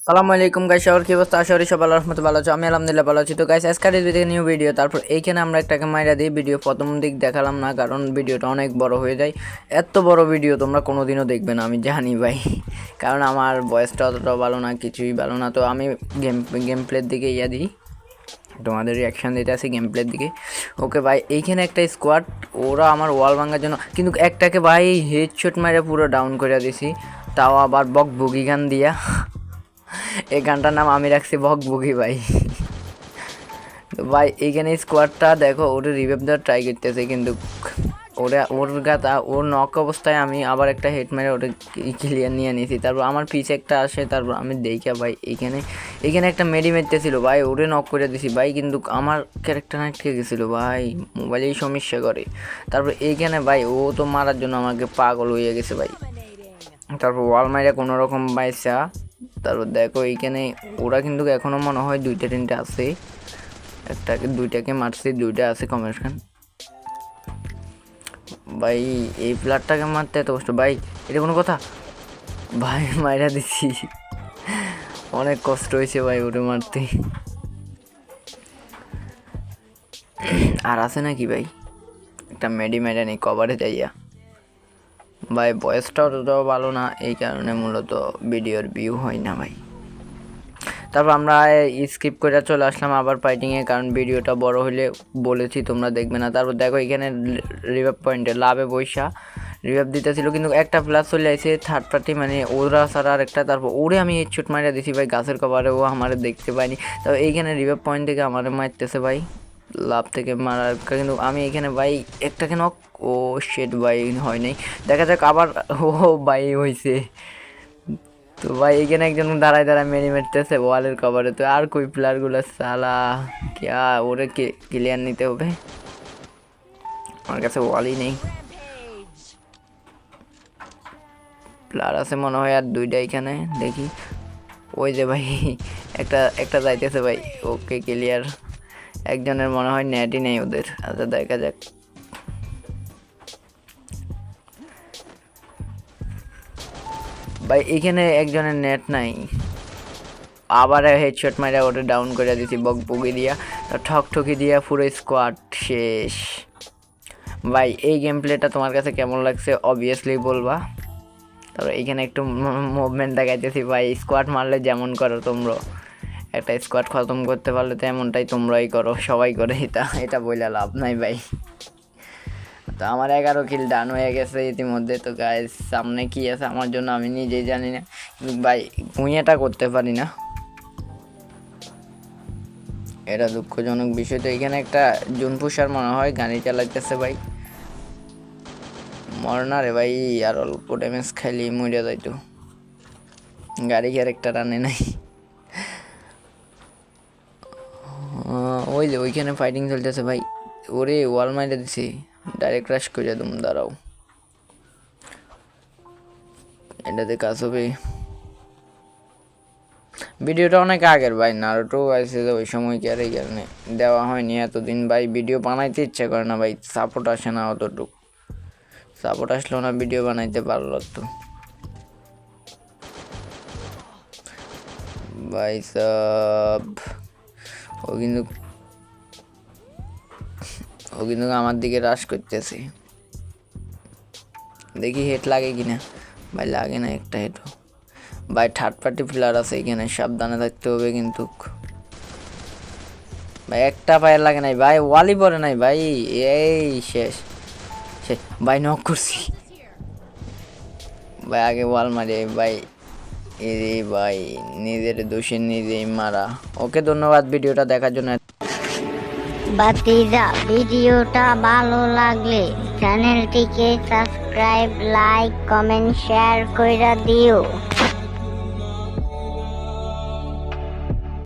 আসসালামু আলাইকুম গাইস, সবার কি অবস্থা? আশা করি সবাই আল্লাহর রহমতে ভালো আছো। আমি আলহামদুলিল্লাহ ভালো আছি। তো গাইস, আজকের এই ভিডিও নিউ ভিডিও। তারপর এইখানে আমরা একটাকে মাইরা দিই। ভিডিও প্রথম দিক দেখালাম না, কারণ ভিডিওটা অনেক বড় হয়ে যায়। এত বড় ভিডিও তোমরা কোনোদিনও দেখবে না, আমি জানি ভাই। কারণ আমার ভয়েসটা অতটাও ভালো না, কিছুই ভালো না। তো আমি গেম প্লের দিকে দিই, তোমাদের রিয়াকশান দিতে আসি গেম প্লের দিকে। ওকে ভাই, এইখানে একটা স্কোয়াড, ওরা আমার ওয়াল ভাঙার জন্য, কিন্তু একটাকে ভাই হেডশট মারে পুরো ডাউন করে দিছি, তাও আবার বক বুগি গান দিয়া। এই গানটার নাম আমি রাখছি বক বুগি ভাই। তো ভাই এইখানে স্কোয়াডটা দেখো, ওটা রিভাইভ দেওয়ার ট্রাই করতেছে, কিন্তু ওর নক অবস্থায় আমি আবার একটা হেড মেরে ওটা ক্লিয়ার নিয়ে নিয়েছি। তারপর আমার পিছে একটা আসে, তারপর আমি দেখি ভাই এইখানে একটা মেডি মেরতেছিল ভাই, ওরে নক করে দিছি ভাই, কিন্তু আমার ক্যারেক্টার আটকে গেছিলো ভাই, মোবাইলেই সমস্যা করে। তারপর এইখানে ভাই ও তো মারার জন্য আমাকে পাগল হয়ে গেছে ভাই। তারপর ওয়াল মাইরা কোনো রকম বাইসা। তারপর দেখো এইখানে ওরা কিন্তু এখনও মনে হয় 2-3টে আছে, দুইটাকে মারছি, 2টা আছে কমিশন ভাই। এই প্লেয়ারটাকে মারতে এত কষ্ট ভাই, এটা কোনো কথা ভাই? মাইরা দিছি, অনেক কষ্ট হয়েছে ভাই ওটা মারতে। আর আছে নাকি ভাই? একটা মেডি মেডা নেই, কভারে যাইয়া ভাই। বয়সটাও ততটাও ভালো না, এই কারণে মূলত ভিডিওর ভিউ হয় না ভাই। তারপর আমরা স্কিপ করে চলে আসলাম আবার ফাইটিংয়ে, কারণ ভিডিওটা বড় হলে বলেছি তোমরা দেখবে না। তারপর দেখো এখানে রিভাইভ পয়েন্টে লাভে বৈশা রিভাইভ দিতেছিল, কিন্তু একটা প্লাস চলে আসে থার্ড পার্টি, মানে ওরা ছাড়া আর একটা। তারপর ওরে আমি হেডশট মারিয়া দিছি ভাই গাছের কভারে, ও আমার দেখতে পাইনি। তারপর এইখানে রিভাইভ পয়েন্ট থেকে আমার মারতেছে ভাই, লাভ থেকে মারার, কিন্তু আমি এখানে ভাই একটাকে নক। ও শেট ভাই, হয় নাই, দেখা যাক আবার। ও ভাই হয়েছে। তো ভাই এখানে একজন দাঁড়ায় মেরি মারতেছে ওয়ালের কভারে। তো আর কই প্লেয়ারগুলো সালা ক্যা, ওরে ক্লিয়ার নিতে হবে, আমার কাছে ওয়ালই নেই। প্লেয়ার আছে মনে হয় আর 2টা এখানে, দেখি। ওই যে ভাই একটা যাইতেছে ভাই, ওকে ক্লিয়ার। একজনের মনে হয় নেটই নেই ওদের, আচ্ছা দেখা যাক। ভাই এখানে একজনের নেট নাই, আবার হেডশট মারা ওটা ডাউন করে দিছি বক বগি দিয়া, ঠকঠকি দিয়া পুরো স্কোয়াড শেষ ভাই। এই গেম প্লেটা তোমার কাছে কেমন লাগছে অবভিয়াসলি বলবা। তারপর এইখানে একটু মুভমেন্ট দেখাইতেছি ভাই, স্কোয়াড মারলে যেমন করো তোমরা, একটা স্কোয়াড খতম করতে পারলে তো এমনটাই তোমরাই করো, সবাই করে। এটা বলে লাভ নাই ভাই। তো আমার 11 কিল ডান হয়ে গেছে ইতিমধ্যে। তো গাইস সামনে কি আছে আমার জন্য আমি নিজেই জানি না, কিন্তু ভাই ভুঁইয়াটা করতে পারি না, এটা দুঃখজনক বিষয়। তো এখানে একটা জুনপুষার মনে হয় গাড়ি চালাইতেছে ভাই, মরনা রে ভাই, আর অল্প ড্যামেজ খাইলি মরে যাইতো, গাড়ি ক্যারেক্টার আনে নাই। ওই যে ওইখানে ফাইটিং চলতেছে ভাই, ওরে ওয়াল মাইরে দিছি, ডাইরেক্ট ক্রাশ করে দুম, দাঁড়াও এটাতে কাজ হবে। ভিডিওটা অনেক আগের ভাই, নারুটো আছে ওই সময় কি আর এই কারণে দেওয়া হয়নি এতদিন ভাই। ভিডিও বানাইতে ইচ্ছা করে না ভাই, সাপোর্ট আসে না অতটুকু, সাপোর্ট আসলেও না ভিডিও বানাইতে ভালো লাগতো ভাই সব। ও কিন্তু আমার দিকে রাশ করতেছে, দেখি হেড লাগে কিনা ভাই। লাগে না একটা হেডও ভাই, থার্ড পার্টি প্লেয়ার আছে এখানে, সাবধানে থাকতে হবে কিন্তু ভাই। একটা ফায়ার লাগে নাই ভাই, ওয়ালি পরে নাই ভাই, এই শেষ ভাই, নক করছি ভাই, আগে ওয়াল মারি ভাই। এই ভাই নিজের দোষে নিজেই মারা। ওকে ধন্যবাদ ভিডিওটা দেখার জন্য। বাতিজা, ভিডিওটা ভালো লাগলে চ্যানেলটিকে সাবস্ক্রাইব, লাইক, কমেন্ট, শেয়ার কইরা দিও।